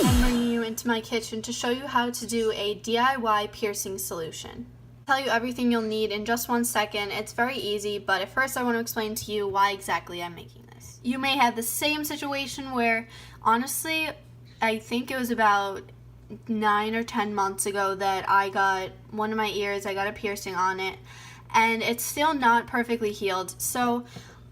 I'm bringing you into my kitchen to show you how to do a DIY piercing solution. I'll tell you everything you'll need in just 1 second. It's very easy, but at first I want to explain to you why exactly I'm making this. You may have the same situation where, honestly, I think it was about 9 or 10 months ago that I got one of my ears, I got a piercing on it, and it's still not perfectly healed. So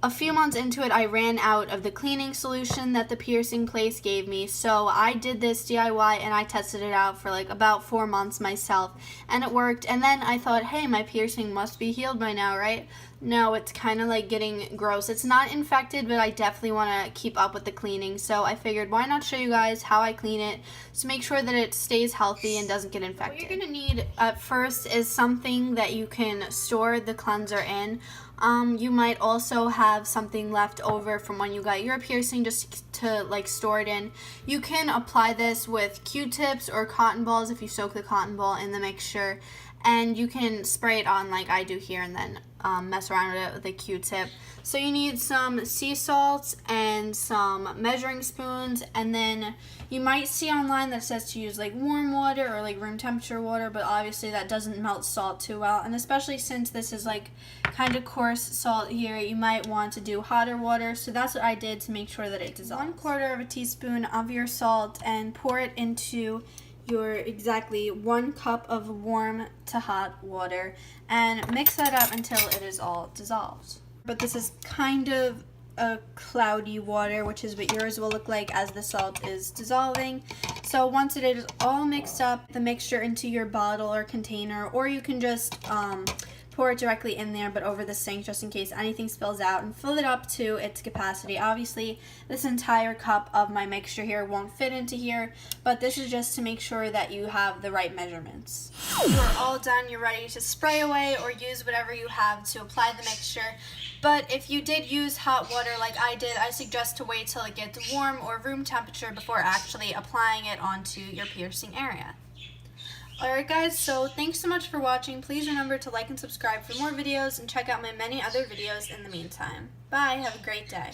a few months into it, I ran out of the cleaning solution that the piercing place gave me, so I did this DIY and I tested it out for like about 4 months myself, and it worked. And then I thought, hey, my piercing must be healed by now, right? No, it's kind of like getting gross. It's not infected, but I definitely want to keep up with the cleaning, so I figured why not show you guys how I clean it to make sure that it stays healthy and doesn't get infected. What you're going to need at first is something that you can store the cleanser in. You might also have something left over from when you got your piercing just to like store it in. You can apply this with Q-tips or cotton balls if you soak the cotton ball in the mixture, and you can spray it on like I do here and then mess around with it with a Q-tip. So you need some sea salt and some measuring spoons, and then you might see online that says to use like warm water or like room temperature water, but obviously that doesn't melt salt too well, and especially since this is like kind of coarse salt here, you might want to do hotter water. So that's what I did to make sure that it dissolves. 1/4 of a teaspoon of your salt and pour it into your exactly 1 cup of warm to hot water and mix that up until it is all dissolved. But this is kind of a cloudy water, which is what yours will look like as the salt is dissolving. So once it is all mixed up, the mixture into your bottle or container, or you can just pour it directly in there but over the sink just in case anything spills out, and fill it up to its capacity. Obviously this entire cup of my mixture here won't fit into here, but this is just to make sure that you have the right measurements. You are all done, you're ready to spray away or use whatever you have to apply the mixture. But if you did use hot water like I did, I suggest to wait till it gets warm or room temperature before actually applying it onto your piercing area. Alright guys, so thanks so much for watching. Please remember to like and subscribe for more videos, and check out my many other videos in the meantime. Bye, have a great day.